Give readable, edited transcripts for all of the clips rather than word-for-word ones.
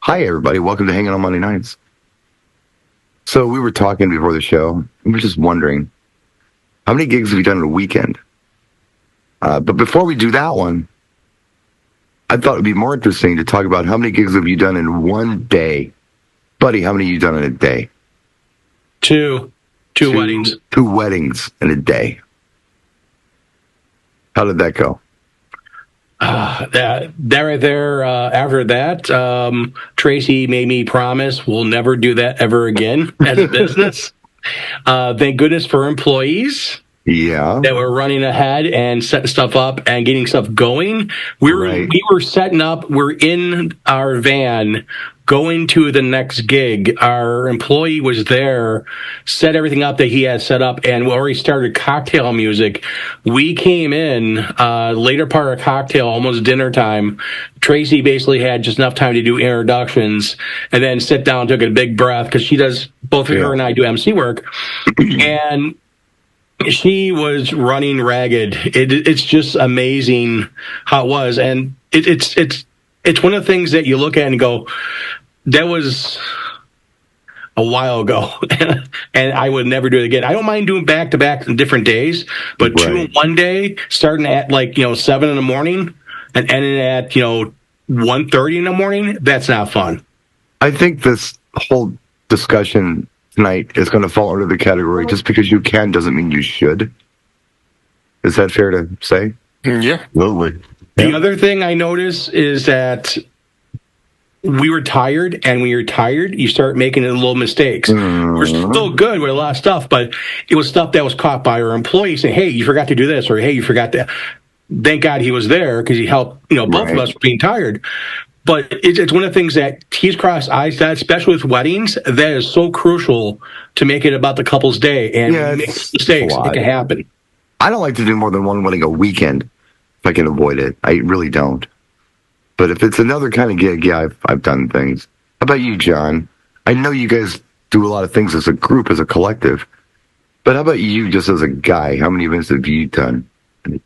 Hi, everybody. Welcome to Hanging on Monday Nights. So we were talking before the show, and we're just wondering, how many gigs have you done in a weekend? But before we do that one, I thought it would be more interesting to talk about how many gigs have you done in one day. Buddy, how many have you done in a day? Two weddings. 2 weddings in a day. How did that go? That right there. After that, Tracy made me promise we'll never do that ever again as a business. Thank goodness for employees. Yeah. That were running ahead and setting stuff up and getting stuff going. We were setting up. We're in our van going to the next gig. Our employee was there, set everything up that he had set up, and we already started cocktail music. We came in later part of cocktail, almost dinner time. Tracy basically had just enough time to do introductions and then sit down, took a big breath because she does, both her and I do MC work. And she was running ragged. It's just amazing how it was, and it's one of the things that you look at and go, that was a while ago, and I would never do it again. I don't mind doing back to back on different days, but 2 in one day, starting at 7 in the morning and ending at 1:30 in the morning. That's not fun. I think this whole discussion tonight is going to fall under the category just because you can doesn't mean you should. Is that fair to say? Yeah, absolutely. The other thing I notice is that we were tired, and when you're tired, you start making little mistakes. We're still good with a lot of stuff, but it was stuff that was caught by our employees saying, hey, you forgot to do this, or hey, you forgot that. Thank God he was there because he helped both of us being tired. But it's one of the things that T's crossed, I's dotted, especially with weddings, that is so crucial to make it about the couple's day and make mistakes. It can happen. I don't like to do more than one wedding a weekend if I can avoid it. I really don't. But if it's another kind of gig, yeah, I've done things. How about you, John? I know you guys do a lot of things as a group, as a collective. But how about you, just as a guy? How many events have you done?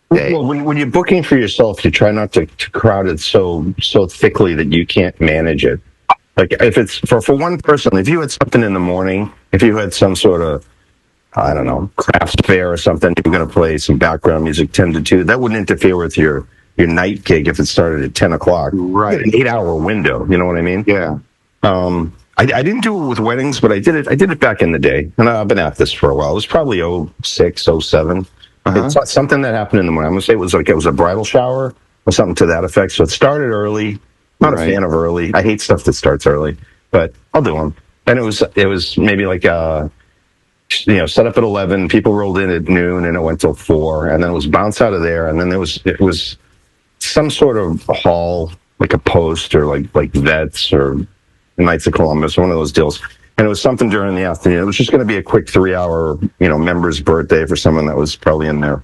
Well, when you're booking for yourself, you try not to crowd it so thickly that you can't manage it. Like if it's for one person, if you had something in the morning, if you had some sort of, I don't know, crafts fair or something, you're going to play some background music 10 to 2, that wouldn't interfere with your night gig if it started at 10 o'clock. Right. An 8-hour window, you know what I mean? Yeah. I didn't do it with weddings, but I did it back in the day. And I've been at this for a while. It was probably 06, 07. It's something that happened in the morning. I'm going to say it was a bridal shower or something to that effect. So it started early. Not a fan of early. I hate stuff that starts early, but I'll do them. And it was maybe set up at 11. People rolled in at noon, and it went till 4. And then it was bounce out of there. And then it was some sort of hall, like a post or like Vets or Knights of Columbus, one of those deals. And it was something during the afternoon. It was just going to be a quick 3-hour, member's birthday for someone that was probably in their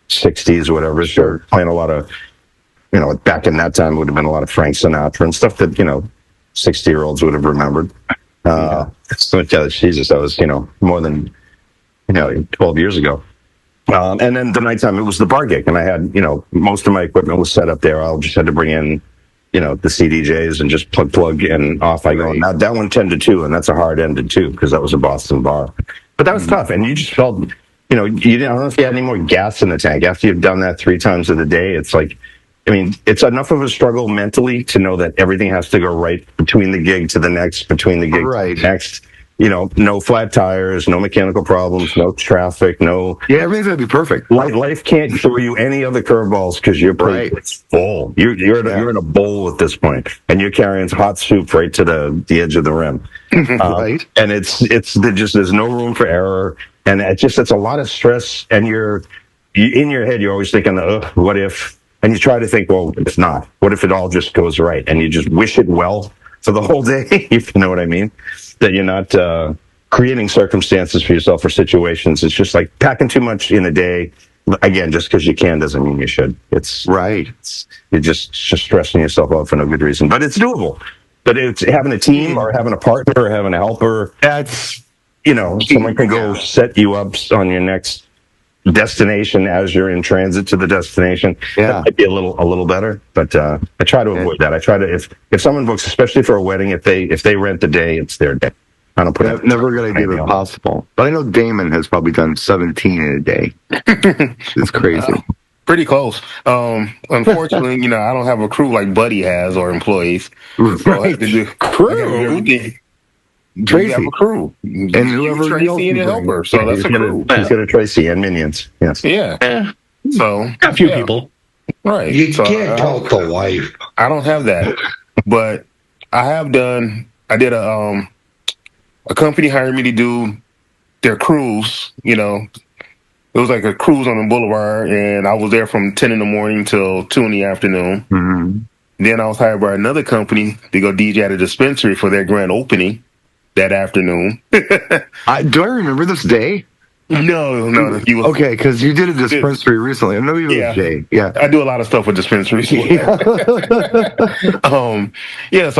60s or whatever. Sure. Playing a lot of, back in that time, it would have been a lot of Frank Sinatra and stuff that, 60-year-olds would have remembered. So, Jesus, that was, more than, 12 years ago. And then the nighttime, it was the bar gig. And I had, most of my equipment was set up there. I just had to bring in, the CDJs and just plug and off I go. Now that one 10 to 2, and that's a hard ended too, because that was a Boston bar. But that was tough. And you just felt, I don't know if you had any more gas in the tank. After you've done that 3 times of the day, it's like, it's enough of a struggle mentally to know that everything has to go right between the gig to the next, between the gig to the next. No flat tires, no mechanical problems, no traffic, no... Yeah, everything's going to be perfect. Life can't throw you any other curveballs because your plate is full. You're in a bowl at this point, and you're carrying hot soup right to the edge of the rim. Right. And there's no room for error, and it's a lot of stress, and in your head, you're always thinking, what if... And you try to think, well, if not, what if it all just goes right? And you just wish it well for the whole day, if you know what I mean? That you're not creating circumstances for yourself or situations. It's just like packing too much in a day. Again, just because you can doesn't mean you should. It's right. You're just stressing yourself out for no good reason. But it's doable. But it's having a team or having a partner or having a helper. That's, someone can go set you up on your next destination as you're in transit to the destination. Yeah. That might be a little better, but I try to avoid that. I try to if someone books, especially for a wedding, if they rent the day, it's their day. I don't put never going to give it possible. But I know Damon has probably done 17 in a day. It's crazy. Pretty close. Unfortunately, I don't have a crew like Buddy has or employees. So I have to do everything. Tracy. You have a crew. And whoever Tracy and a helper. So that's a crew. He's got a Tracy and minions. Yes. Yeah. So a few people. Right. You can't talk to wife. I don't have that. But I did a company hired me to do their cruise, It was like a cruise on the boulevard, and I was there from 10 in the morning till 2 in the afternoon. Mm-hmm. Then I was hired by another company to go DJ at a dispensary for their grand opening that afternoon. Do I remember this day? No. Okay, because you did a dispensary recently. I know you was Jay. Yeah. I do a lot of stuff with dispensaries. So I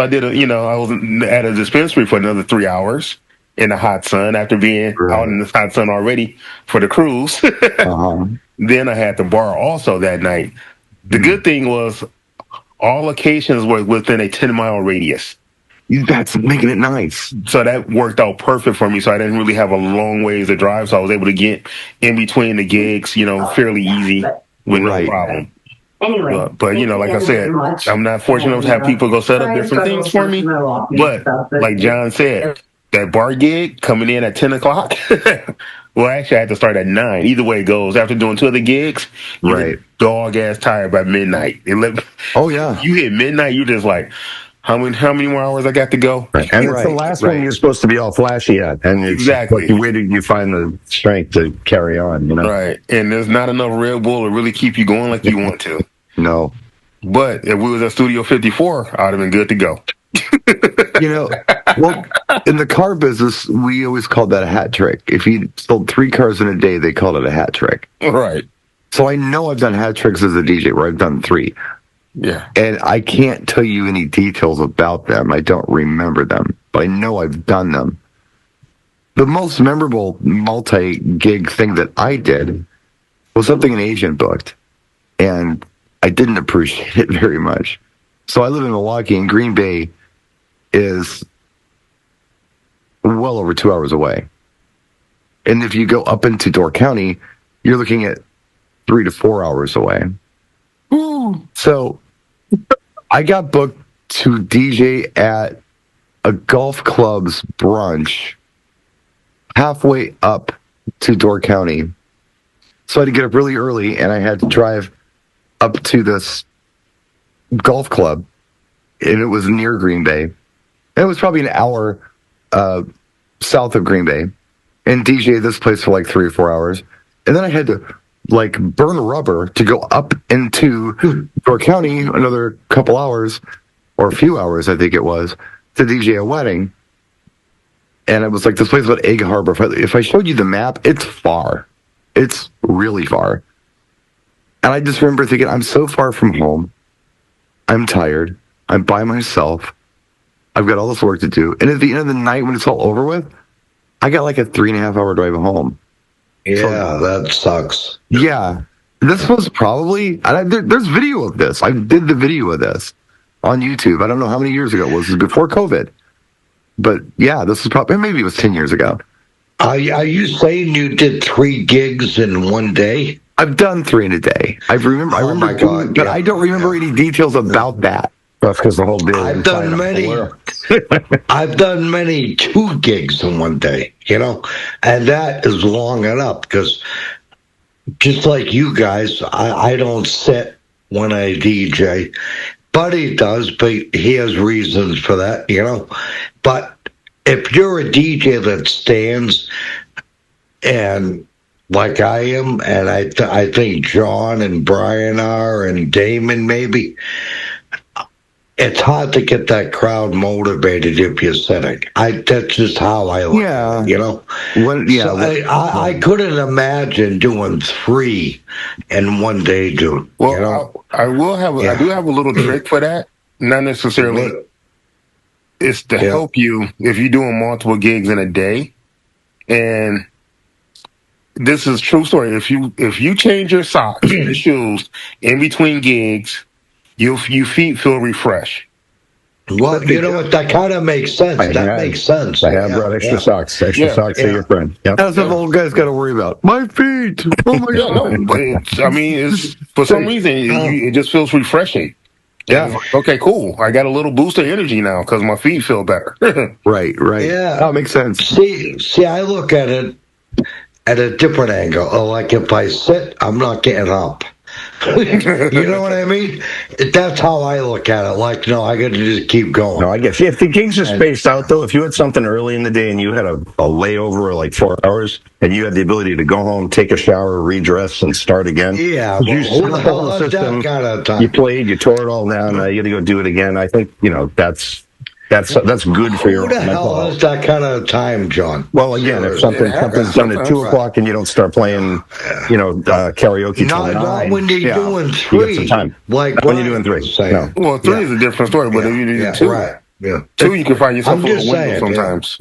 did I was at a dispensary for another 3 hours in the hot sun after being out in the hot sun already for the cruise. Then I had the bar also that night. The good thing was all locations were within a 10-mile radius. That's making it nice. So that worked out perfect for me. So I didn't really have a long ways to drive. So I was able to get in between the gigs, fairly easy with no problem. Anyway, but like I said, I'm not fortunate to have people go set up different things for me. But like John said, that bar gig coming in at 10 o'clock. Well, actually, I had to start at 9. Either way it goes. After doing 2 of the gigs, you get dog ass tired by midnight. Oh yeah, you hit midnight, you're just like, how many more hours I got to go? Right. And it's the last one you're supposed to be all flashy at. And it's exactly. Where did you find the strength to carry on, Right. And there's not enough Red Bull to really keep you going like you want to. No. But if we was at Studio 54, I'd have been good to go. Well, in the car business, we always called that a hat trick. If you sold 3 cars in a day, they called it a hat trick. Right. So I know I've done hat tricks as a DJ where I've done 3. Yeah. And I can't tell you any details about them. I don't remember them, but I know I've done them. The most memorable multi-gig thing that I did was something an agent booked, and I didn't appreciate it very much. So I live in Milwaukee, and Green Bay is well over 2 hours away. And if you go up into Door County, you're looking at 3 to 4 hours away. So I got booked to DJ at a golf club's brunch halfway up to Door County. So I had to get up really early, and I had to drive up to this golf club, and it was near Green Bay. And it was probably an hour south of Green Bay, and DJ this place for like 3 or 4 hours. And then I had to burn rubber to go up into Door County another couple hours, or a few hours, I think it was, to DJ a wedding. And it was like this place called Egg Harbor. If I showed you the map, it's far. It's really far. And I just remember thinking, I'm so far from home. I'm tired. I'm by myself. I've got all this work to do. And at the end of the night, when it's all over with, I got like a 3.5 hour drive home. Yeah, that sucks. Yeah. This was probably, there's video of this. I did the video of this on YouTube. I don't know how many years ago it was. It was before COVID. But yeah, this is probably, maybe it was 10 years ago. Are you saying you did 3 gigs in one day? I've done 3 in a day. I remember, my God, but I don't remember any details about that. That's because the whole deal. I've done many. I've done many 2 gigs in one day, and that is long enough because just like you guys, I don't sit when I DJ. Buddy does, but he has reasons for that, But if you're a DJ that stands and like I am, and I think John and Brian are, and Damon maybe, it's hard to get that crowd motivated if you're sitting. That's just how I look. Yeah. I couldn't imagine doing 3 in one day, dude. Well, I do have a little trick for that. Not necessarily. It's to help you if you're doing multiple gigs in a day, and this is true story. If you change your socks and shoes in between gigs, your feet feel refreshed. Well, you know what? That kind of makes sense. Makes sense. I have brought extra socks. Extra socks are your friend. Yep. That's what old guys got to worry about. My feet. Oh my god. No, but it's for some reason it just feels refreshing. Yeah. Okay, cool. I got a little boost of energy now because my feet feel better. Right. Yeah. That makes sense. See, I look at it at a different angle. Like if I sit, I'm not getting up. You know what I mean? That's how I look at it. Like, no, I got to just keep going. No, I guess if the gigs are spaced out, though, if you had something early in the day and you had a layover of like 4 hours and you had the ability to go home, take a shower, redress, and start again. Yeah, you who the hell has that kind of time? You played, you tore it all down. Now you got to go do it again. I think that's good for your. Who the hell has that kind of time, John? Well, again, if something's done at 2 o'clock and you don't start playing, karaoke till 9. Not when you're doing 3. You got some time. Like when you're doing 3. No. Well, 3 is a different story, but if you do 2, right. Yeah. 2, you can find yourself a little window saying, sometimes.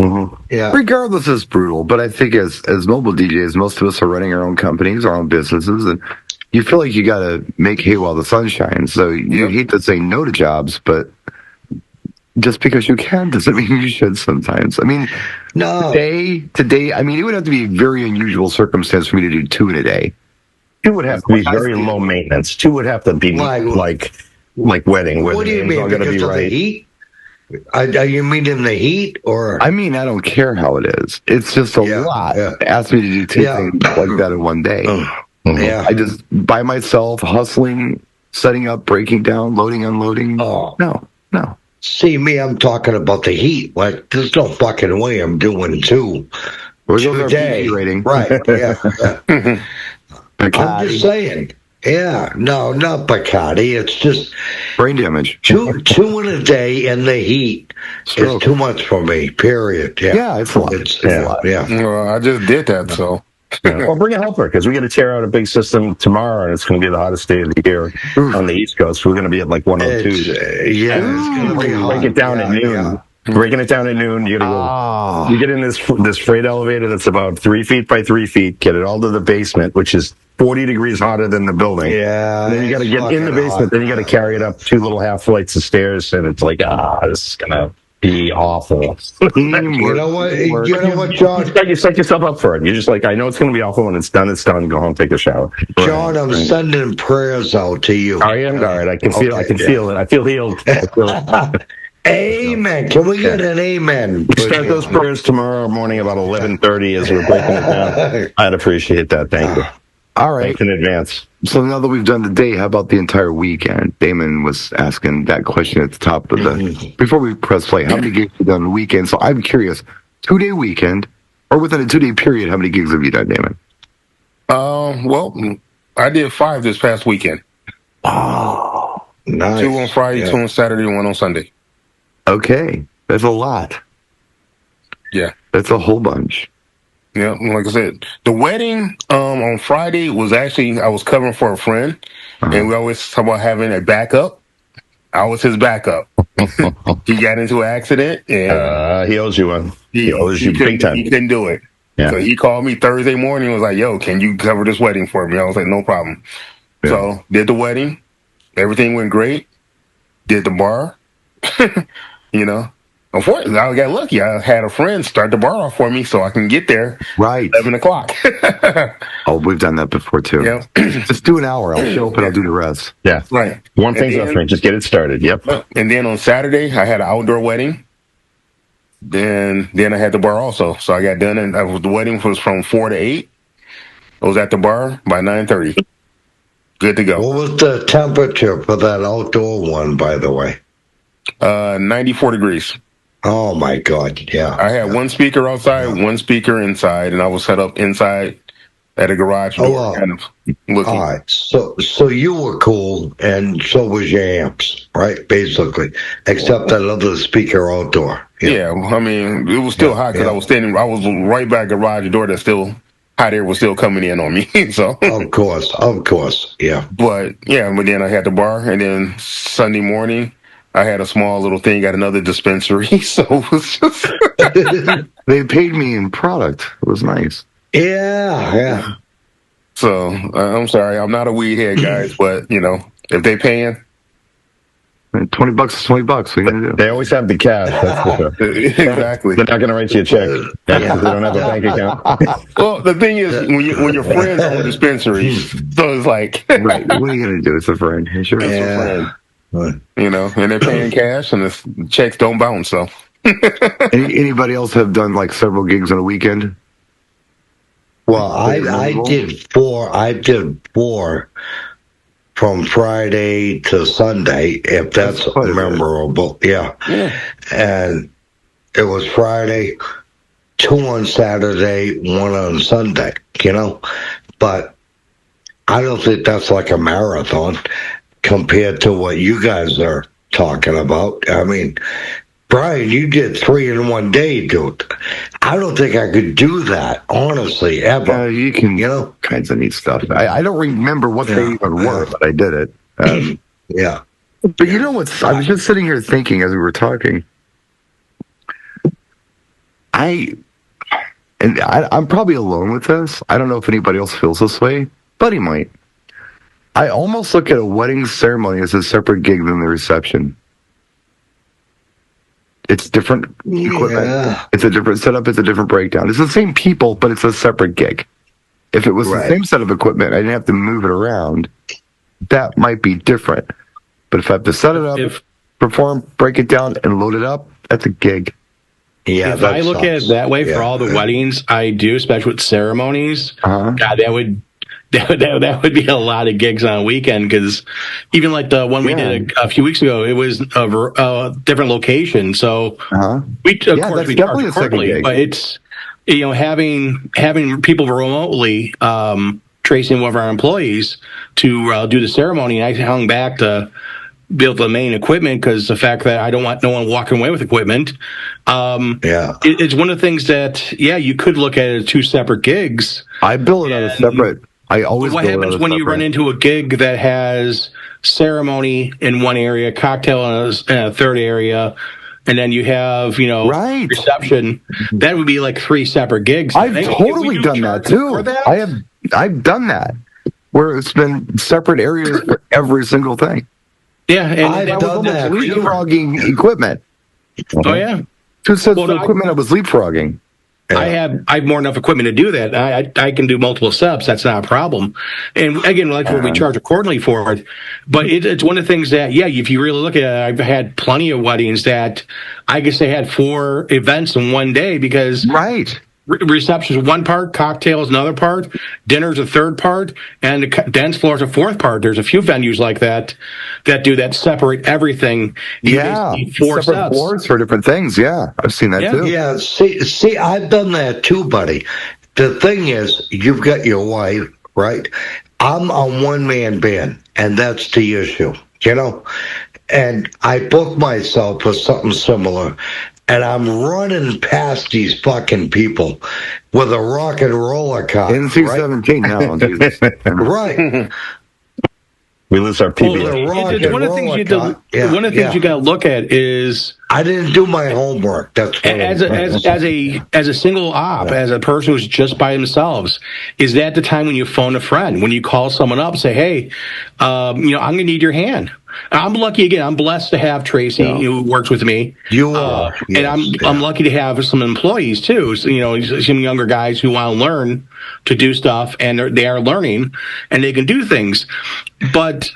Yeah. Regardless, it's brutal. But I think as mobile DJs, most of us are running our own companies, our own businesses, and you feel like you got to make hay while the sun shines. So you hate to say no to jobs, but just because you can doesn't mean you should sometimes. I mean, no. Today, I mean, it would have to be a very unusual circumstance for me to do 2 in a day. 2 would have to be very low maintenance. 2 would have to be like wedding. Where what do you mean? Because of the heat? Are you meaning the heat or? I mean, I don't care how it is. It's just a lot to ask me to do 2 things like that in one day. Yeah. I just by myself, hustling, setting up, breaking down, loading, unloading. Oh. No. See, me, I'm talking about the heat. Like, there's no fucking way I'm doing 2 Where's day. Rating? Right, yeah. I'm just saying. Yeah, no, not Bacardi. It's just brain damage. 2 in a day in the heat is too much for me. Period. Yeah, it's a lot. It's a lot. Yeah. Well, I just did that, so. Well, bring a helper because we got to tear out a big system tomorrow, and it's going to be the hottest day of the year on the East Coast. We're going to be at like 102. It's going to be hot. Break it down at noon. Yeah. Breaking it down at noon, you gotta go. You get in this freight elevator that's about 3 feet by 3 feet. Get it all to the basement, which is 40 degrees hotter than the building. Yeah. And then you got to get in the basement. Hot. Then you got to carry it up 2 little half flights of stairs, and it's like this is gonna be awful. You know what, John? You set yourself up for it. You're just like, I know it's going to be awful. When it's done, it's done. Go home, take a shower. John, I'm sending prayers out to you. I am. All right. I can feel it. I feel healed. Amen. Can we get an amen? Start those prayers tomorrow morning about 11:30 as we're breaking it down. I'd appreciate that. Thank you. All right. Thanks in advance. So now that we've done the day, how about the entire weekend? Damon was asking that question at the top of the before we press play. How many gigs have you done on the weekend? So I'm curious, 2-day weekend or within a 2-day period, how many gigs have you done, Damon? Well, I did 5 this past weekend. Oh, nice. 2 on Friday, 2 on Saturday, 1 on Sunday. Okay, that's a lot. Yeah, that's a whole bunch. Yeah, like I said, the wedding on Friday was actually, I was covering for a friend, and we always talk about having a backup. I was his backup. He got into an accident, and he owes you one. He owes you big time. He couldn't do it. Yeah. So he called me Thursday morning and was like, yo, can you cover this wedding for me? I was like, no problem. Yeah. So did the wedding. Everything went great. Did the bar. Unfortunately, I got lucky. I had a friend start the bar off for me so I can get there. Right. 11 o'clock. Oh, we've done that before, too. Yeah. Just do an hour. I'll show up and I'll do the rest. Yeah. Right. One thing's up, friend. Just get it started. Yep. And then on Saturday, I had an outdoor wedding. Then I had the bar also. So I got done, and the wedding was from 4 to 8. I was at the bar by 9:30. Good to go. What was the temperature for that outdoor one, by the way? 94 degrees. Oh, my God, yeah. I had one speaker outside, one speaker inside, and I was set up inside at a garage door, kind of looking. All right, so you were cool, and so was your amps, right, basically, except that other speaker outdoor. Yeah, I mean, it was still hot because I was right by a garage door that still, hot air was still coming in on me, so. Of course, yeah. But then I had the bar, and then Sunday morning, I had a small little thing at another dispensary, so it was just... They paid me in product. It was nice. Yeah. So I'm sorry, I'm not a weed head, guys, but if they paying, $20 is $20. What are you gonna do? They always have the cash. That's for sure. exactly. They're not going to write you a check because they don't have a bank account. Well, the thing is, when your friends own dispensaries, so it's like, right. What are you gonna do? It's a friend. Sure, it's a friend. And they're paying cash, and the checks don't bounce. So, anybody else have done like several gigs on a weekend? Well, I did 4. I did 4 from Friday to Sunday, if that's memorable. Yeah. And it was Friday, 2 on Saturday, 1 on Sunday, But I don't think that's like a marathon compared to what you guys are talking about. I mean, Brian, you did 3 in one day, dude. I don't think I could do that, honestly, ever. You can, kinds of neat stuff. I don't remember what they even were, but I did it. Yeah. But you know what's? I was just sitting here thinking as we were talking. I'm probably alone with this. I don't know if anybody else feels this way, but he might. I almost look at a wedding ceremony as a separate gig than the reception. It's different equipment. Yeah. It's a different setup. It's a different breakdown. It's the same people, but it's a separate gig. If it was the same set of equipment, I didn't have to move it around. That might be different. But if I have to set it up, perform, break it down, and load it up, that's a gig. Yeah. If I look at it that way for all the weddings I do, especially with ceremonies, God, that would be a lot of gigs on a weekend, because even like the one we did a few weeks ago, it was a different location. So we charge accordingly, but it's having people remotely tracing one of our employees to do the ceremony, and I hung back to build the main equipment because the fact that I don't want no one walking away with equipment. It's one of the things that you could look at it as 2 separate gigs. I bill it on a separate. What happens when you run into a gig that has ceremony in one area, cocktail in a third area, and then you have, reception? That would be like 3 separate gigs. I've totally done that too. I've done that where it's been separate areas for every single thing. Yeah, and I've done that. Leapfrogging equipment. Oh yeah, 2 sets of equipment. I was leapfrogging. Yeah. I have more than enough equipment to do that. I can do multiple steps. That's not a problem. And again, like what we charge accordingly for it. But it's one of the things that, if you really look at it, I've had plenty of weddings that I guess they had 4 events in one day because reception is one part, cocktail is another part, dinner's a third part, and the dance floor is a 4th part. There's a few venues like that do that, separate everything. 4 separate boards for different things. Yeah, I've seen that too. Yeah, see, I've done that too, buddy. The thing is, you've got your wife, right? I'm a one-man band, and that's the issue, And I booked myself for something similar. And I'm running past these fucking people with a rock and roller car. NC-17 now, Jesus. Right. We lose our PBS. It's one of the things you got to look at is I didn't do my homework. That's as a single op, as a person who's just by themselves. Is that the time when you phone a friend, when you call someone up, and say, "Hey, I'm going to need your hand." I'm lucky again. I'm blessed to have Tracy, who works with me. You are, and I'm lucky to have some employees too. So, some younger guys who want to learn to do stuff, and they are learning, and they can do things. But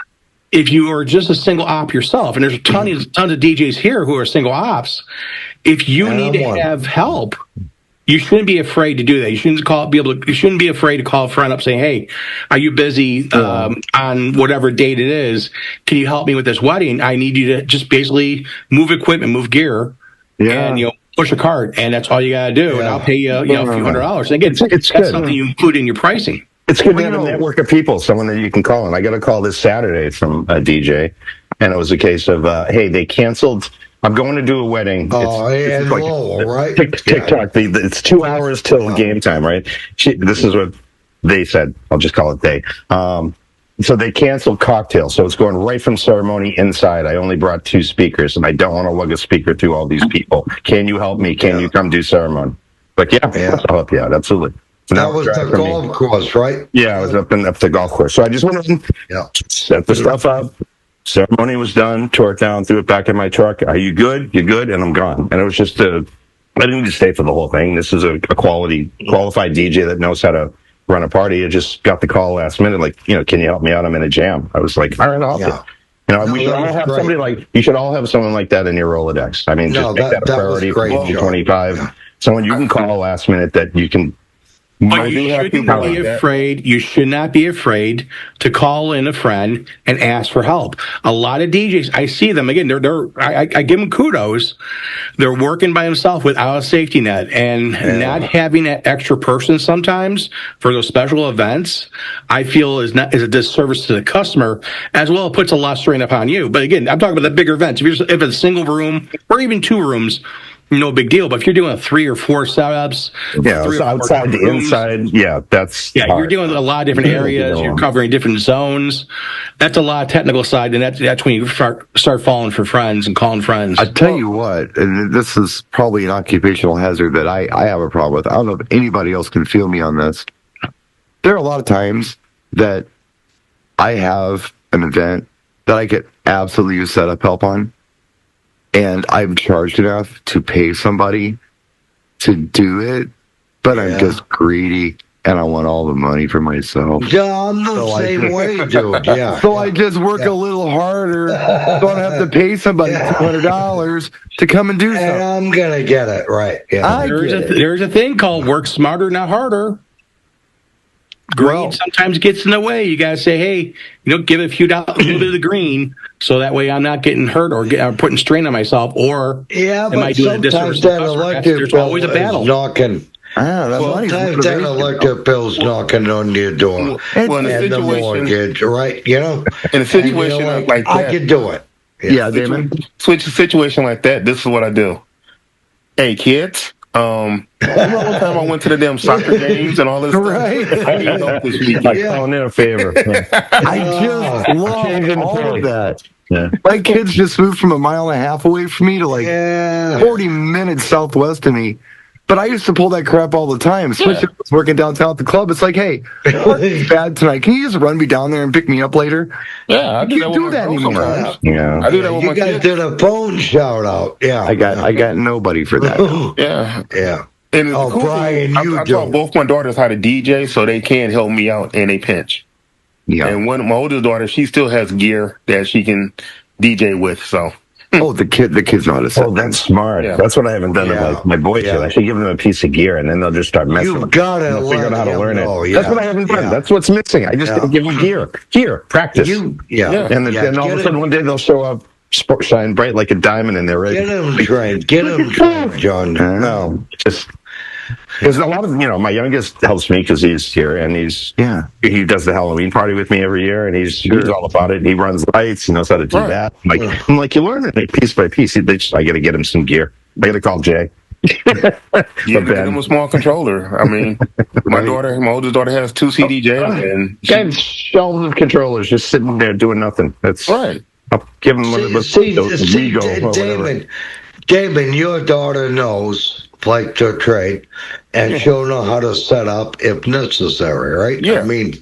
if you are just a single op yourself, and there's tons of DJs here who are single ops, if you need to have help, you shouldn't be afraid to do that. You shouldn't be afraid to call a friend up saying, "Hey, are you busy on whatever date it is? Can you help me with this wedding? I need you to just basically move equipment, move gear, and push a cart, and that's all you gotta do. And I'll pay you, a few $100." And again, that's something you include in your pricing. It's good to have a network of people, someone that you can call. And I got a call this Saturday from a DJ, and it was a case of, "Hey, they canceled. I'm going to do a wedding." It's like, right? TikTok. It's 2 hours till game time, right? This is what they said. I'll just call it they. So they canceled cocktails. So it's going right from ceremony inside. I only brought 2 speakers, and I don't want to lug a speaker through all these people. Can you help me? Can you come do ceremony? But I'll help you out. Absolutely. That was the golf course, right? Yeah, I was up the golf course. So I just went in, set the stuff up. Ceremony was done, tore it down, threw it back in my truck. Are you good? You're good, and I'm gone. And it was just I didn't need to stay for the whole thing. This is a qualified DJ that knows how to run a party. I just got the call last minute, like, can you help me out? I'm in a jam. I was like, all right, I'll help you. We should all have somebody you should all have someone like that in your Rolodex. I mean, just make that a priority for 25. Yeah. Someone you can call last minute that you can. But you shouldn't be afraid. You should not be afraid to call in a friend and ask for help. A lot of DJs, I see them again. I give them kudos. They're working by themselves without a safety net, and not having that extra person sometimes for those special events, I feel is a disservice to the customer, as well. It puts a lot of strain upon you. But again, I'm talking about the bigger events. If it's a single room or even 2 rooms, no big deal. But if you're doing 3 or 4 setups, so outside the inside, you're dealing with a lot of different areas. You're covering different zones. That's a lot of technical side, and that's when you start falling for friends and calling friends. I tell you what, and this is probably an occupational hazard that I have a problem with. I don't know if anybody else can feel me on this. There are a lot of times that I have an event that I could absolutely use setup help on, and I'm charged enough to pay somebody to do it, but I'm just greedy, and I want all the money for myself. Yeah, I'm the same way, dude. Yeah. So I just work a little harder, so I don't have to pay somebody $200 to come and do something. And I'm gonna get it right. Yeah. There's a thing called work smarter, not harder. Greed sometimes gets in the way. You gotta say, hey, give it a little bit of the green, so that way I'm not getting hurt or putting strain on myself. Or am I doing a disservice to the customer? There's always a battle. Sometimes that electric bill's knocking on your door, and the mortgage, right? In a situation like that, I can do it. Yeah, Damon. Switch a situation like that. This is what I do. Hey, kids. One time I went to the damn soccer games and all this stuff. I need help this weekend. Calling in a favor. I just love all of that. Yeah. My kids just moved from 1.5 miles away from me to 40 minutes southwest of me. But I used to pull that crap all the time, especially when I was working downtown at the club. It's like, hey, it's bad tonight. Can you just run me down there and pick me up later? Yeah, I can't do that anymore. Yeah, I do that with my kids. You guys did a phone shout out. Yeah, I got nobody for that. Yeah. And cool Brian, I taught both my daughters how to DJ, so they can help me out in a pinch. Yeah. And one of my oldest daughters, she still has gear that she can DJ with. So. The kids know how to set. Oh, that's smart. Yeah. That's what I haven't done with my boys yet. I should give them a piece of gear, and then they'll just start messing. You gotta figure out how to learn it. Yeah. That's what I haven't done. That's what's missing. I just didn't give them gear, practice. And then all of a sudden one day they'll show up, shine bright like a diamond, and they're ready. Get them trained, John. No, just. Because a lot of my youngest helps me because he's here and he does the Halloween party with me every year and he's all about it. He runs lights, he knows how to do that. I'm like you learn it piece by piece. I got to get him some gear. I got to call Jay. Get him a small controller. I mean, my oldest daughter has 2 CDJs and shelves of controllers just sitting there doing nothing. That's right. I'll give him one of those. Damon, your daughter knows like to trade, and she'll know how to set up if necessary, right? Yeah. I mean,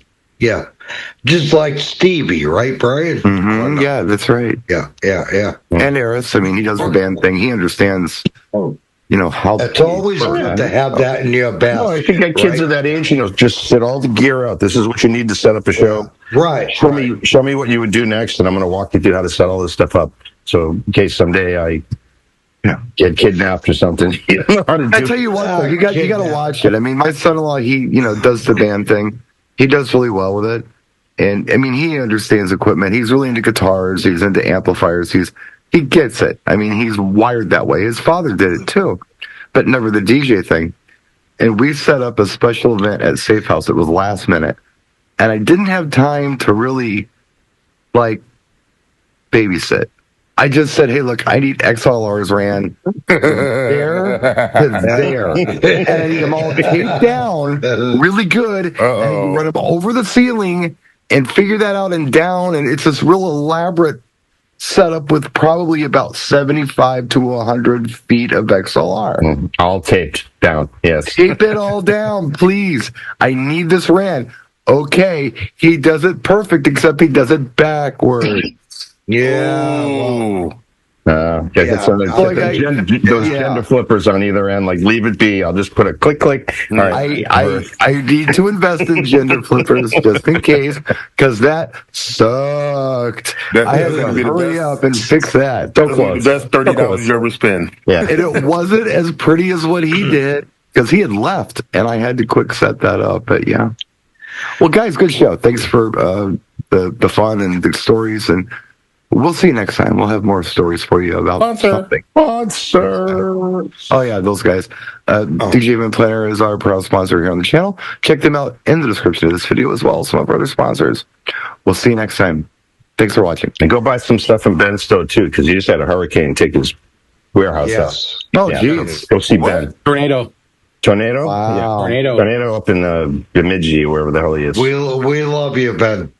just like Stevie, right, Brian? Mm-hmm. Yeah, that's right. Yeah. And Eris, I mean, he does the band thing. He understands, how. It's always good to have that in your bag. No, I think that kids of that age, just set all the gear out. This is what you need to set up a show. Right. Show me what you would do next, and I'm going to walk you through how to set all this stuff up. So in case someday I get kidnapped or something. I tell you what, though, you got to watch it. I mean, my son-in-law, he does the band thing. He does really well with it, and I mean, he understands equipment. He's really into guitars. He's into amplifiers. He gets it. I mean, he's wired that way. His father did it too, but never the DJ thing. And we set up a special event at Safe House. It was last minute, and I didn't have time to really babysit. I just said, hey, look, I need XLRs ran from there to there. And I need them all taped down really good. And you run them over the ceiling and figure that out and down. And it's this real elaborate set up with probably about 75 to 100 feet of XLR. All taped down. Yes. Tape it all down, please. I need this ran. Okay, he does it perfect, except he does it backwards. Yeah. Those gender flippers on either end, like leave it be. I'll just put a click. All right. I need to invest in gender flippers just in case, because that sucked. I had to hurry up and fix that. That's the best $30 you ever spend. Yeah. And it wasn't as pretty as what he did, because he had left, and I had to quick set that up. But yeah. Well, guys, good show. Thanks for the fun and the stories, and we'll see you next time. We'll have more stories for you about something. Sponsor. Oh, yeah, those guys. DJ Event Planner is our proud sponsor here on the channel. Check them out in the description of this video as well as some of our other sponsors. We'll see you next time. Thanks for watching. And go buy some stuff from Ben Stowe, too, because he just had a hurricane take his warehouse out. Oh, geez. Go see Ben. Tornado. Wow. Yeah, tornado up in Bemidji, wherever the hell he is. We love you, Ben.